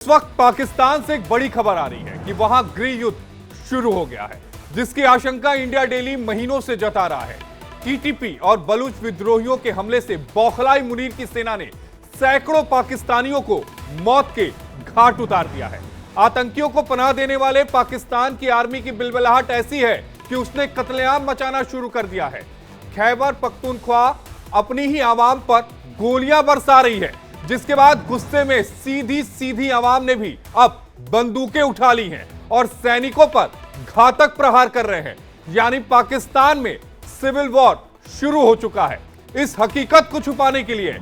इस वक्त पाकिस्तान से एक बड़ी खबर आ रही है कि वहां गृह युद्ध शुरू हो गया है, जिसकी आशंका इंडिया डेली महीनों से जता रहा है। टीटीपी और बलूच विद्रोहियों के हमले से बौखलाई मुनीर की सेना ने सैकड़ों पाकिस्तानियों को मौत के घाट उतार दिया है। आतंकियों को पनाह देने वाले पाकिस्तान की आर्मी की बिलबिलाहट ऐसी है कि उसने कत्लेआम मचाना शुरू कर दिया है। खैबर पख्तूनख्वा अपनी ही आवाम पर गोलियां बरसा रही है, जिसके बाद गुस्से में सीधी आवाम ने भी अब बंदूकें उठा ली हैं और सैनिकों पर घातक प्रहार कर रहे हैं। यानी पाकिस्तान में सिविल वॉर शुरू हो चुका है। इस हकीकत को छुपाने के लिए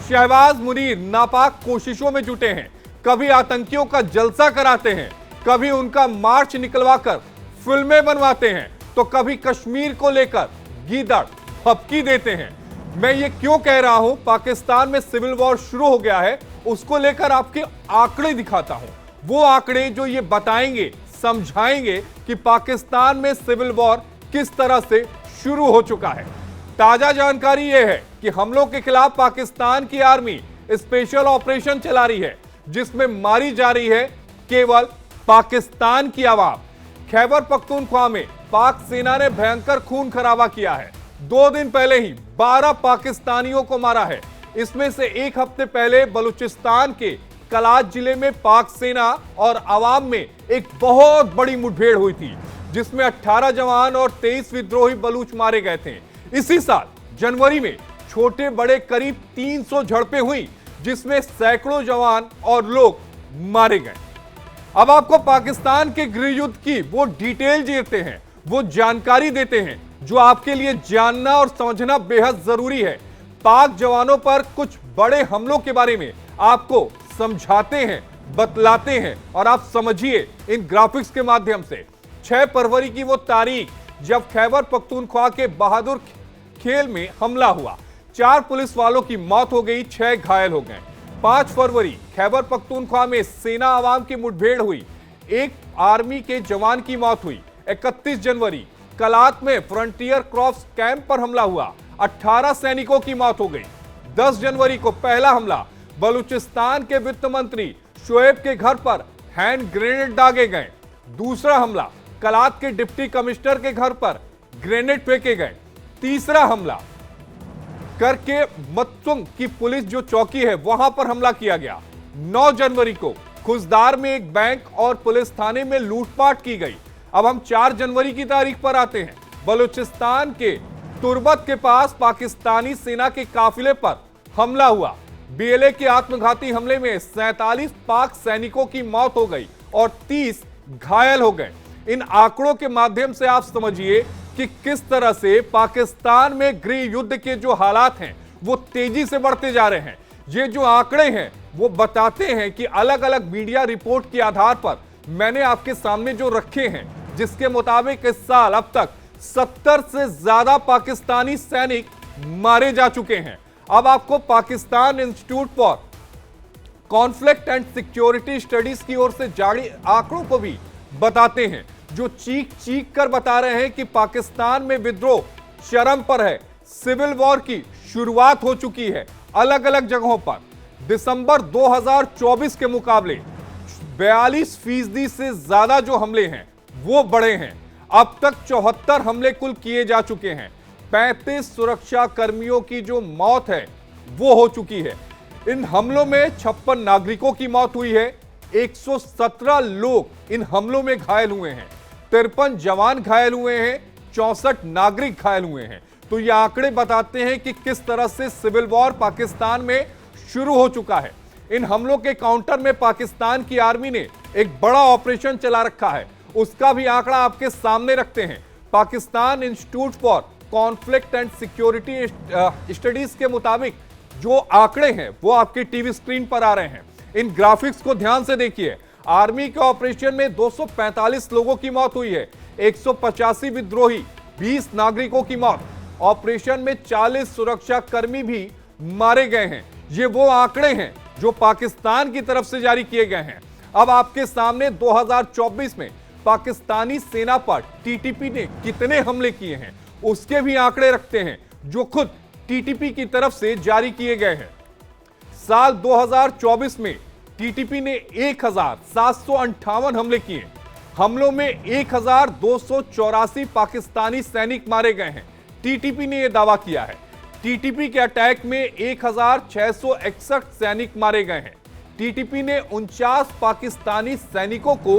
शहबाज मुनीर नापाक कोशिशों में जुटे हैं। कभी आतंकियों का जलसा कराते हैं, कभी उनका मार्च निकलवाकर फिल्में बनवाते हैं, तो कभी कश्मीर को लेकर गीदड़ भपकी देते हैं। मैं ये क्यों कह रहा हूं, पाकिस्तान में सिविल वॉर शुरू हो गया है, उसको लेकर आपके आंकड़े दिखाता हूं। वो आंकड़े जो ये बताएंगे, समझाएंगे कि पाकिस्तान में सिविल वॉर किस तरह से शुरू हो चुका है। ताजा जानकारी यह है कि हमलों के खिलाफ पाकिस्तान की आर्मी स्पेशल ऑपरेशन चला रही है, जिसमें मारी जा रही है केवल पाकिस्तान की आवाम। खैबर पख्तूनख्वा में पाक सेना ने भयंकर खून खराबा किया है। 2 दिन पहले ही 12 पाकिस्तानियों को मारा है। इसमें से एक हफ्ते पहले बलूचिस्तान के कलात जिले में पाक सेना और आवाम में एक बहुत बड़ी मुठभेड़ हुई थी, जिसमें 18 जवान और 23 विद्रोही बलूच मारे गए थे। इसी साल जनवरी में छोटे बड़े करीब 300 झड़पें हुई, जिसमें सैकड़ों जवान और लोग मारे गए। अब आपको पाकिस्तान के गृह युद्ध की वो डिटेल देते हैं, वो जानकारी देते हैं जो आपके लिए जानना और समझना बेहद जरूरी है। पाक जवानों पर कुछ बड़े हमलों के बारे में आपको समझाते हैं, बतलाते हैं, और आप समझिए इन ग्राफिक्स के माध्यम से। 6 फरवरी की वो तारीख जब खैबर पख्तूनख्वा के बहादुर खेल में हमला हुआ, 4 पुलिस वालों की मौत हो गई, 6 घायल हो गए। 5 फरवरी खैबर पख्तूनख्वा में सेना आवाम की मुठभेड़ हुई, 1 आर्मी के जवान की मौत हुई। 31 जनवरी कलात में फ्रंटियर क्रॉप्स कैंप पर हमला हुआ, 18 सैनिकों की मौत हो गई। 10 जनवरी को पहला हमला बलूचिस्तान के वित्त मंत्री शोएब के घर पर हैंड ग्रेनेड दागे गए। दूसरा हमला कलात के डिप्टी कमिश्नर के घर पर ग्रेनेड फेंके गए। तीसरा हमला करके मतसुंग की पुलिस जो चौकी है वहां पर हमला किया गया। 9 जनवरी को खुजदार में एक बैंक और पुलिस थाने में लूटपाट की गई। अब हम 4 जनवरी की तारीख पर आते हैं। बलूचिस्तान के तुर्बत के पास पाकिस्तानी सेना के काफिले पर हमला हुआ। बीएलए के आत्मघाती हमले में 47 पाक सैनिकों की मौत हो गई और 30 घायल हो गए। इन आंकड़ों के माध्यम से आप समझिए कि किस तरह से पाकिस्तान में गृह युद्ध के जो हालात हैं वो तेजी से बढ़ते जा रहे हैं। ये जो आंकड़े हैं वो बताते हैं कि अलग अलग मीडिया रिपोर्ट के आधार पर मैंने आपके सामने जो रखे हैं, जिसके मुताबिक इस साल अब तक 70 से ज्यादा पाकिस्तानी सैनिक मारे जा चुके हैं। अब आपको Pakistan institute for conflict and security studies की ओर से जारी आंकड़ों को भी बताते हैं, जो चीख कर बता रहे हैं कि पाकिस्तान में विद्रोह चरम पर है। सिविल वॉर की शुरुआत हो चुकी है अलग अलग जगहों पर। दिसंबर 2024 के मुकाबले 42% से ज्यादा जो हमले हैं वो बढ़े हैं। अब तक 74 हमले कुल किए जा चुके हैं। 35 सुरक्षा कर्मियों की जो मौत है वो हो चुकी है। इन हमलों में 56 नागरिकों की मौत हुई है, 117 लोग इन हमलों में घायल हुए हैं, 53 जवान घायल हुए हैं, 64 नागरिक घायल हुए हैं। तो ये आंकड़े बताते हैं कि किस तरह से सिविल वॉर पाकिस्तान में शुरू हो चुका है। इन हमलों के काउंटर में पाकिस्तान की आर्मी ने एक बड़ा ऑपरेशन चला रखा है, उसका भी आंकड़ा आपके सामने रखते हैं। Pakistan institute for conflict and security studies के मुताबिक जो आंकड़े हैं वो आपकी टीवी स्क्रीन पर आ रहे हैं। इन ग्राफिक्स को ध्यान से देखिए। आर्मी के ऑपरेशन में 245 लोगों की मौत हुई है, 185 विद्रोही, 20 नागरिकों की मौत। ऑपरेशन में 40 सुरक्षा कर्मी भी मारे गए हैं। ये वो आंकड़े हैं जो पाकिस्तान की तरफ से जारी किए गए हैं। अब आपके सामने 2024 में पाकिस्तानी सेना पर टीटीपी ने कितने हमले किए हैं उसके भी आंकड़े रखते हैं, जो खुद टीटीपी की तरफ से जारी किए गए हैं। साल 2024 में टीटीपी ने 1758 हमले किए। हमलों में 1284 पाकिस्तानी सैनिक मारे गए हैं। टीटीपी ने यह दावा किया है। टीटीपी के अटैक में 1661 सैनिक मारे गए हैं। टीटीपी ने 49 पाकिस्तानी सैनिकों को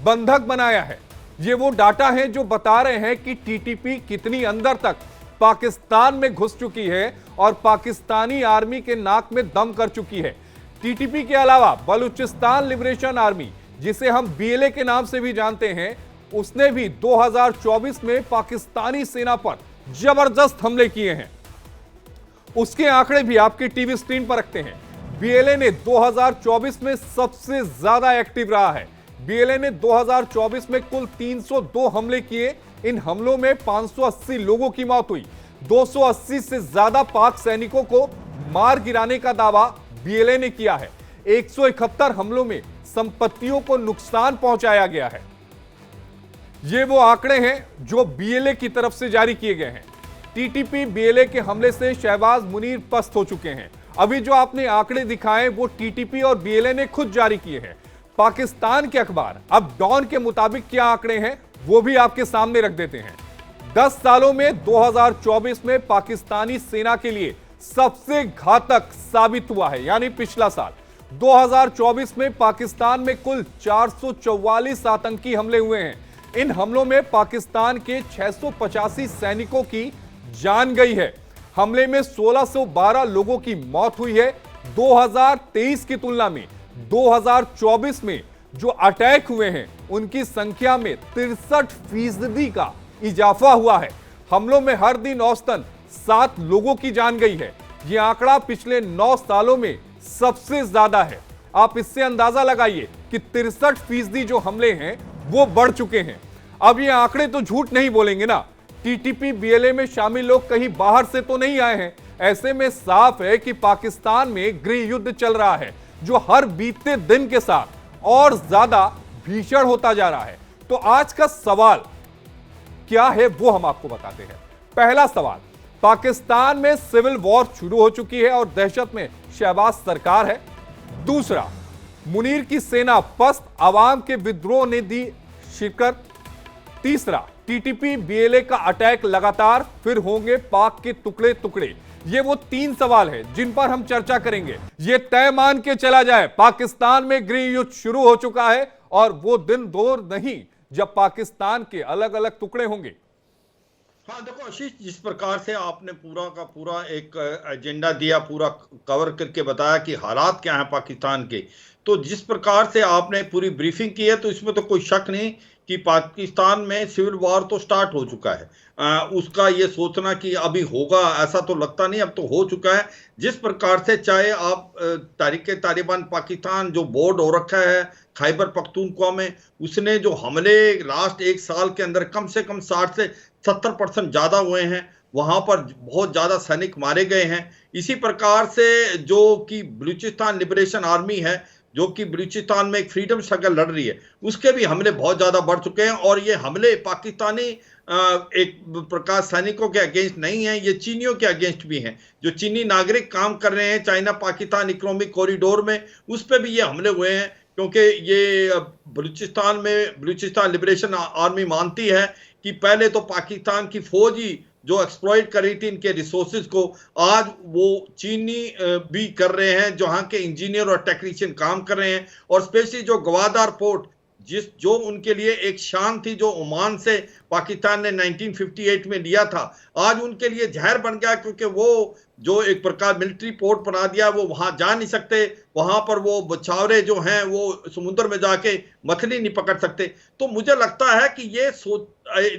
बंधक बनाया है। ये वो डाटा है जो बता रहे हैं कि टीटीपी कितनी अंदर तक पाकिस्तान में घुस चुकी है और पाकिस्तानी आर्मी के नाक में दम कर चुकी है। टीटीपी के अलावा बलूचिस्तान लिबरेशन आर्मी, जिसे हम बीएलए के नाम से भी जानते हैं, उसने भी 2024 में पाकिस्तानी सेना पर जबरदस्त हमले किए हैं। उसके आंकड़े भी आपकी टीवी स्क्रीन पर रखते हैं। बीएलए ने 2024 में सबसे ज्यादा एक्टिव रहा है। बीएलए ने 2024 में कुल 302 हमले किए। इन हमलों में 580 लोगों की मौत हुई। 280 से ज्यादा पाक सैनिकों को मार गिराने का दावा बीएलए ने किया है। 171 हमलों में संपत्तियों को नुकसान पहुंचाया गया है। ये वो आंकड़े हैं जो बीएलए की तरफ से जारी किए गए हैं। टीटीपी बीएलए के हमले से शहबाज मुनीर पस्त हो चुके हैं। अभी जो आपने आंकड़े दिखाए वो टीटीपी और बीएलए ने खुद जारी किए हैं। पाकिस्तान के अखबार अब डॉन के मुताबिक क्या आंकड़े हैं वो भी आपके सामने रख देते हैं। 10 सालों में 2024 में पाकिस्तानी सेना के लिए सबसे घातक साबित हुआ है, यानी पिछला साल 2024 में पाकिस्तान में कुल 444 आतंकी हमले हुए हैं। इन हमलों में पाकिस्तान के 685 सैनिकों की जान गई है। हमले में 1612 लोगों की मौत हुई है। 2023 की तुलना में 2024 में जो अटैक हुए हैं उनकी संख्या में 63% का इजाफा हुआ है। हमलों में हर दिन औसतन 7 लोगों की जान गई है। यह आंकड़ा पिछले 9 सालों में सबसे ज्यादा है। आप इससे अंदाजा लगाइए कि 63% जो हमले हैं वो बढ़ चुके हैं। अब ये आंकड़े तो झूठ नहीं बोलेंगे ना। टीटीपी बीएलए में शामिल लोग कहीं बाहर से तो नहीं आए हैं। ऐसे में साफ है कि पाकिस्तान में गृह युद्ध चल रहा है जो हर बीतते दिन के साथ और ज्यादा भीषण होता जा रहा है। तो आज का सवाल क्या है वो हम आपको बताते हैं। पहला सवाल, पाकिस्तान में सिविल वॉर शुरू हो चुकी है और दहशत में शहबाज सरकार है। दूसरा, मुनीर की सेना पस्त, आवाम के विद्रोह ने दी शिकस्त। तीसरा, टीटीपी बीएलए का अटैक लगातार, फिर होंगे पाक के टुकड़े टुकड़े। ये वो 3 सवाल है जिन पर हम चर्चा करेंगे। ये तय मान के चला जाए, पाकिस्तान में गृह युद्ध शुरू हो चुका है और वो दिन दूर नहीं जब पाकिस्तान के अलग अलग टुकड़े होंगे। हाँ देखो आशीष, जिस प्रकार से आपने पूरा का पूरा एक एजेंडा दिया, पूरा कवर करके बताया कि हालात क्या हैं पाकिस्तान के, तो जिस प्रकार से आपने पूरी ब्रीफिंग की है तो इसमें तो कोई शक नहीं कि पाकिस्तान में सिविल वॉर तो स्टार्ट हो चुका है। उसका ये सोचना कि अभी होगा ऐसा तो लगता नहीं, अब तो हो चुका है। जिस प्रकार से चाहे आप तहरीके तालिबान पाकिस्तान जो बोर्ड हो रखा है खैबर पख्तूनख्वा में, उसने जो हमले लास्ट 1 साल के अंदर कम से कम 60 से 70% ज़्यादा हुए हैं, वहाँ पर बहुत ज़्यादा सैनिक मारे गए हैं। इसी प्रकार से जो कि बलूचिस्तान लिबरेशन आर्मी है जो कि बलूचिस्तान में एक फ्रीडम स्ट्रगल लड़ रही है, उसके भी हमले बहुत ज़्यादा बढ़ चुके हैं। और ये हमले पाकिस्तानी एक प्रकार सैनिकों के अगेंस्ट नहीं है, ये चीनियों के अगेंस्ट भी हैं। जो चीनी नागरिक काम कर रहे हैं चाइना पाकिस्तान इकोनॉमिक कॉरिडोर में, उस पर भी ये हमले हुए हैं। क्योंकि ये बलूचिस्तान लिबरेशन आर्मी मानती है कि पहले तो पाकिस्तान की फौज ही जो एक्सप्लॉइट कर रही थी इनके रिसोर्सेज को, आज वो चीनी भी कर रहे हैं, जहां के इंजीनियर और टेक्नीशियन काम कर रहे हैं। और स्पेशली जो गवादार पोर्ट जो उनके लिए एक शान थी, जो ओमान से पाकिस्तान ने 1958 में लिया था, आज उनके लिए जहर बन गया। क्योंकि वो जो एक प्रकार मिलिट्री पोर्ट बना दिया, वो वहां जा नहीं सकते, वहां पर वो बछावरे जो हैं वो समुद्र में जाके मछली नहीं पकड़ सकते। तो मुझे लगता है कि ये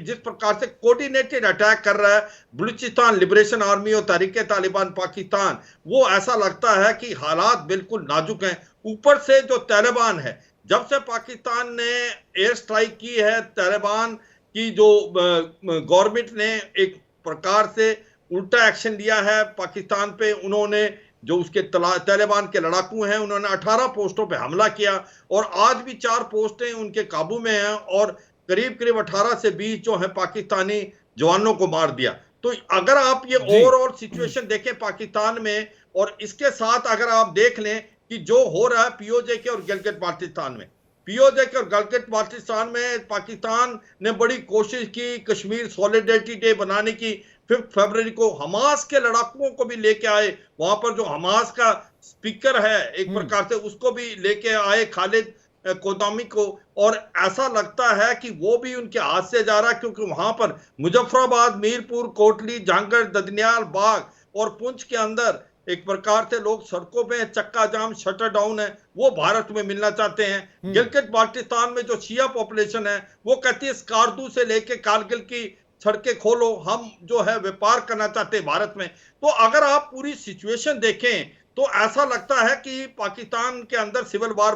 जिस प्रकार से कोऑर्डिनेटेड अटैक कर रहा है बलूचिस्तान लिबरेशन आर्मी और तहरीके तालिबान पाकिस्तान, वो ऐसा लगता है कि हालात बिल्कुल नाजुक हैं। ऊपर से जो तालिबान है, जब से पाकिस्तान ने एयर स्ट्राइक की है, तालिबान की जो गवर्नमेंट ने एक प्रकार से उल्टा एक्शन लिया है पाकिस्तान पे। उन्होंने जो उसके तालिबान के लड़ाकू हैं, उन्होंने 18 पोस्टों पे हमला किया और आज भी 4 पोस्टें उनके काबू में हैं और करीब करीब 18 से 20 जो है पाकिस्तानी जवानों को मार दिया। तो अगर आप ये ओवरऑल सिचुएशन देखें पाकिस्तान में, और इसके साथ अगर आप देख लें कि जो हो रहा है पीओजे के और गिलगित बाल्टिस्तान में, पीओजे के और गिलगित बाल्टिस्तान में पाकिस्तान ने बड़ी कोशिश की कश्मीर सॉलिडेरिटी डे बनाने की। 5 फरवरी को हमास के लड़ाकुओं को भी लेके आए, वहां पर जो हमास का स्पीकर है एक प्रकार से उसको भी लेके आए, खालिद कोदामी को। और ऐसा लगता है कि वो भी उनके हाथ से जा रहा है, क्योंकि वहां पर मुजफ्फराबाद, मीरपुर, कोटली, जहांगीर, ददनियाल, बाग और पुंछ के अंदर एक प्रकार से लोग सड़कों पे चक्का जाम, शटर डाउन है, वो भारत में मिलना चाहते हैं। गिलगित बाल्टिस्तान में जो शिया पॉपुलेशन है वो कहती है स्कार्दू से लेके कारगिल की सड़कें खोलो, हम जो है व्यापार करना चाहते हैं भारत में। तो अगर आप पूरी सिचुएशन देखें तो ऐसा लगता है कि पाकिस्तान के अंदर सिविल वार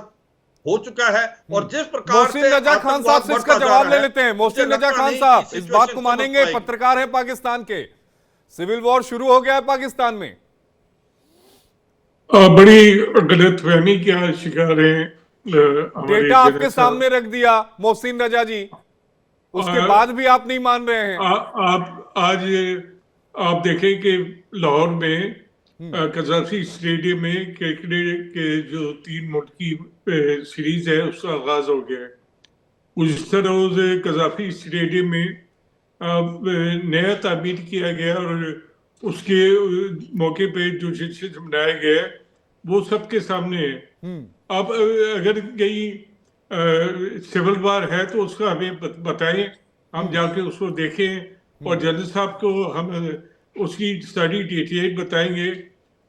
हो चुका है। और जिस प्रकार मोहसिन से रजा खान साहब से इसका जवाब ले लेते हैं। मोहसिन रजा खान साहब इस बात को मानेंगे, पत्रकार है पाकिस्तान के, सिविल वॉर शुरू हो गया है पाकिस्तान में? बड़ी गलतफहमी का शिकार है। डेटा आपके सामने रख दिया मोहसिन रजा जी, उसके बाद भी आप नहीं मान रहे हैं। आप आज आप देखें कि लाहौर में कजाफी स्टेडियम में क्रिकेट के जो 3 मुल्क की सीरीज है उसका आगाज हो गया है। उस तरह कजाफी स्टेडियम में नया तामीर किया गया और उसके मौके पे जो जश्न मनाया गया वो सबके सामने है। अब अगर कहीं सिविल वार है तो उसका हमें बताएं, हम जाके उसको देखें और जनरल साहब को हम उसकी सारी डिटेल बताएंगे,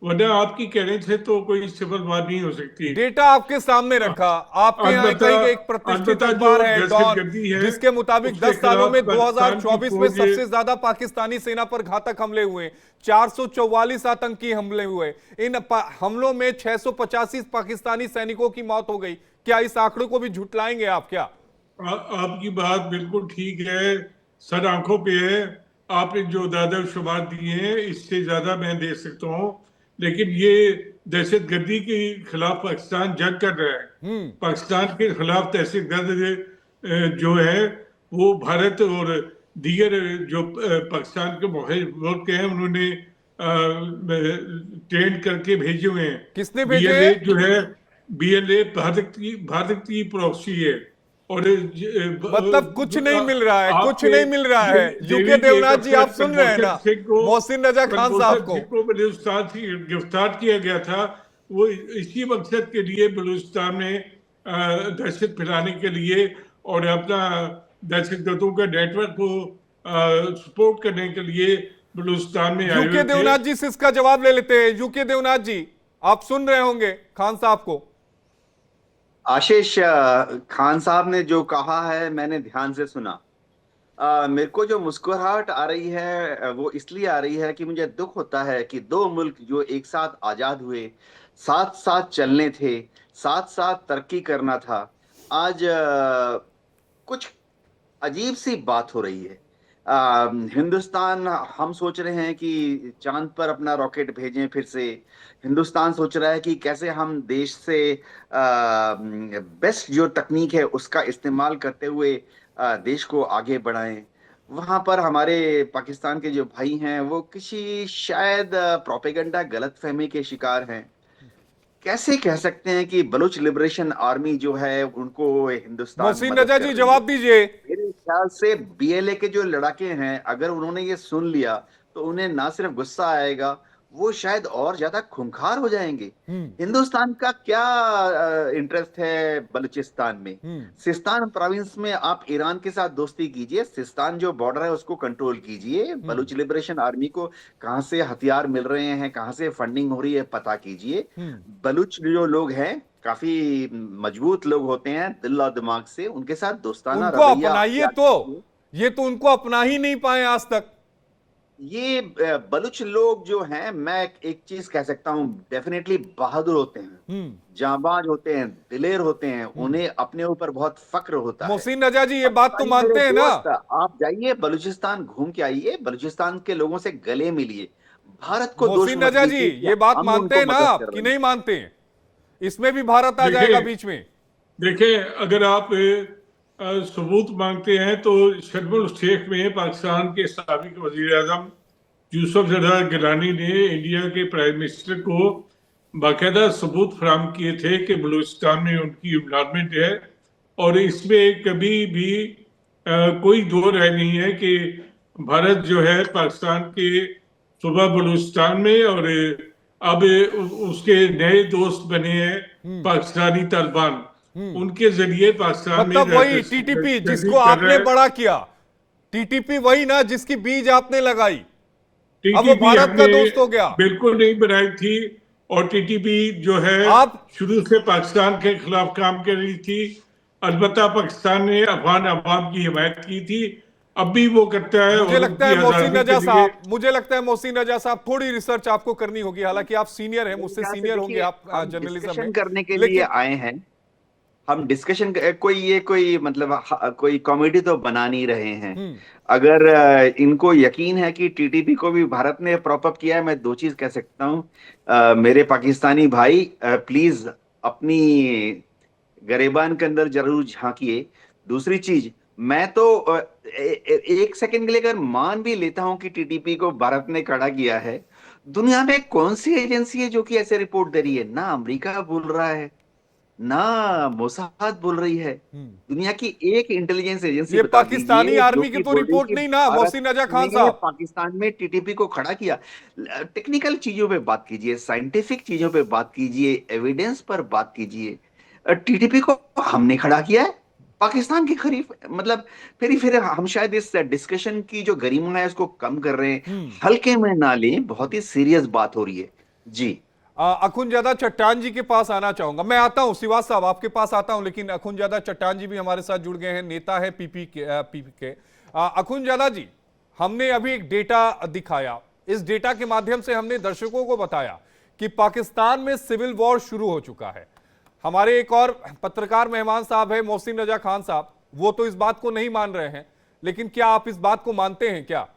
वरना आपकी कहने से तो कोई सिविल वार नहीं हो सकती। डेटा आपके सामने रखा, आपके यहाँ कहीं एक प्रतिष्ठित अखबार है डॉन, जिसके मुताबिक 10 सालों में 2024 में सबसे ज्यादा पाकिस्तानी सेना पर घातक हमले हुए, 444 आतंकी हमले हुए। इन हमलों में 685 पाकिस्तानी सैनिकों की मौत हो गई। क्या इस आंकड़ों को भी झुटलाएंगे आप? क्या आपकी बात बिल्कुल ठीक है, सर आंखों पे है। आपने जो दादा शुमार दिए हैं इससे ज्यादा मैं दे सकता हूँ, लेकिन ये दहशतगर्दी के खिलाफ पाकिस्तान जंग कर रहा है। पाकिस्तान के खिलाफ दहशतगर्द जो है वो भारत और दीगर जो पाकिस्तान के मुल्क हैं उन्होंने ट्रेन करके भेजे हुए हैं। किसने भेजे हैं? जो है BLA भारत की प्रॉक्सी है। और मतलब कुछ नहीं मिल रहा है, कुछ नहीं मिल रहा है। यूके देवनाथ जी आप सुन रहे हैं ना, मोहसिन रजा खान साहब को बलूचिस्तान से गिरफ्तार किया गया था, वो इसी मकसद के लिए बलूचिस्तान में दहशत फैलाने के लिए और अपना दहशतगर्दों का नेटवर्क को सपोर्ट करने के लिए बलूचिस्तान में आए। यूके देवनाथ जी से इसका जवाब ले लेते हैं। यूके देवनाथ जी आप सुन रहे होंगे खान साहब को। आशीष, खान साहब ने जो कहा है मैंने ध्यान से सुना। मेरे को जो मुस्कुराहट आ रही है वो इसलिए आ रही है कि मुझे दुख होता है कि 2 मुल्क जो एक साथ आजाद हुए, साथ साथ चलने थे, साथ साथ तरक्की करना था, आज कुछ अजीब सी बात हो रही है। हिंदुस्तान, हम सोच रहे हैं कि चांद पर अपना रॉकेट भेजें फिर से। हिंदुस्तान सोच रहा है कि कैसे हम देश से बेस्ट जो तकनीक है उसका इस्तेमाल करते हुए देश को आगे बढ़ाएं। वहां पर हमारे पाकिस्तान के जो भाई हैं वो किसी शायद प्रोपेगेंडा गलतफहमी के शिकार हैं। कैसे कह सकते हैं कि बलूच लिबरेशन आर्मी जो है उनको हिंदुस्तान मोहसिन रजा जी जवाब दीजिए। मेरे ख्याल से BLA के जो लड़ाके हैं अगर उन्होंने ये सुन लिया तो उन्हें ना सिर्फ गुस्सा आएगा, वो शायद और ज्यादा खूंखार हो जाएंगे। हिंदुस्तान का क्या इंटरेस्ट है बलूचिस्तान में? सिस्तान प्रोविंस में आप ईरान के साथ दोस्ती कीजिए, सिस्तान जो बॉर्डर है उसको कंट्रोल कीजिए, बलूच लिबरेशन आर्मी को कहां से हथियार मिल रहे हैं, कहां से फंडिंग हो रही है पता कीजिए। बलूच जो लोग हैं काफी मजबूत लोग होते हैं दिल और दिमाग से, उनके साथ दोस्ताना रवैया अपनाइए। तो ये तो उनको अपना ही नहीं पाए आज तक। ये बलूच लोग जो हैं, मैं एक चीज कह सकता हूं, डेफिनेटली बहादुर होते हैं, जांबाज होते हैं, दिलेर होते हैं, उन्हें अपने ऊपर बहुत फक्र होता है। मोहसिन रजा जी ये बात तो मानते हैं ना? आप जाइए बलूचिस्तान घूम के आइए, बलूचिस्तान के लोगों से गले मिलिए। भारत को मोहसिन रजा जी ये बात मानते हैं ना आप कि नहीं मानते हैं? इसमें भी भारत आ जाएगा बीच में। देखिए, अगर आप सबूत मांगते हैं तो शर्म शेख में पाकिस्तान के साबिक वजीर आजम यूसुफ जरदार गिलानी ने इंडिया के प्राइम मिनिस्टर को बाकायदा सबूत फराहम किए थे कि बलूचिस्तान में उनकी इन्वॉल्वमेंट है, और इसमें कभी भी कोई दो राय नहीं है कि भारत जो है पाकिस्तान के सूबा बलूचिस्तान में, और अब उसके नए दोस्त बने हैं पाकिस्तानी तालिबान, उनके जरिए पाकिस्तान में मतलब वही टीटीपी जिसको आपने बड़ा किया, टीटीपी वही ना जिसकी बीज आपने लगाई, अब वो भारत का दोस्त हो गया। बिल्कुल नहीं बनाई थी, और टीटीपी जो है आप शुरू से पाकिस्तान के खिलाफ काम कर रही थी। अलबत्ता पाकिस्तान ने अफगान अवाम की हिमायत की थी, अब भी वो करता है। मुझे और लगता है उनकी मोहसिन आजादी रजा के साहब, लिए मुझे लगता है मोहसिन रजा साहब थोड़ी रिसर्च आपको करनी होगी, हालांकि आप सीनियर हैं, मुझसे यहाँ से सीनियर होंगे देखिए, आप हम जर्नलिज्म डिस्कशन में, करने के लिए लेकिन आए हैं। हम डिस्कशन कोई मतलब कोई कॉमेडी तो बना नहीं रहे हैं। अगर इनको यकीन है कि टीटीपी को भी भारत ने प्रॉप अप किया है, मैं दो चीज कह सकता हूँ। मेरे पाकिस्तानी भाई, प्लीज अपनी गरेबान के अंदर जरूर झांकिए। दूसरी चीज, मैं तो एक सेकंड के लिए अगर मान भी लेता हूं कि टीटीपी को भारत ने खड़ा किया है, दुनिया में कौन सी एजेंसी है जो कि ऐसे रिपोर्ट दे रही है? ना अमेरिका बोल रहा है, ना मोसाद बोल रही है। दुनिया की एक इंटेलिजेंस एजेंसी ये बता पाकिस्तानी दीजिए जो आर्मी की कि तो बोल रही है रिपोर्ट कि नहीं ना भारत मोहसिन रजा खान ने साहब। पाकिस्तान में टीटीपी को खड़ा किया। टेक्निकल चीजों पे बात कीजिए, साइंटिफिक चीजों पे बात कीजिए, एविडेंस पर बात कीजिए। टीटीपी को हमने खड़ा किया है पाकिस्तान के खरीफ, मतलब फिर हम शायद इस डिस्कशन की जो गरिमा है उसको कम कर रहे हैं, हल्के में ना लें, बहुत ही सीरियस बात हो रही है जी। अखुनजादा चट्टान जी के पास आना चाहूंगा, मैं आता हूं सिवास साहब आपके पास आता हूं, लेकिन अखुनजादा चट्टान जी भी हमारे साथ जुड़ गए हैं, नेता है पीपी के। अखुनजादा जी, हमने अभी एक डेटा दिखाया, इस डेटा के माध्यम से हमने दर्शकों को बताया कि पाकिस्तान में सिविल वॉर शुरू हो चुका है। हमारे एक और पत्रकार मेहमान साहब है मोहसिन रजा खान साहब, वो तो इस बात को नहीं मान रहे हैं, लेकिन क्या आप इस बात को मानते हैं क्या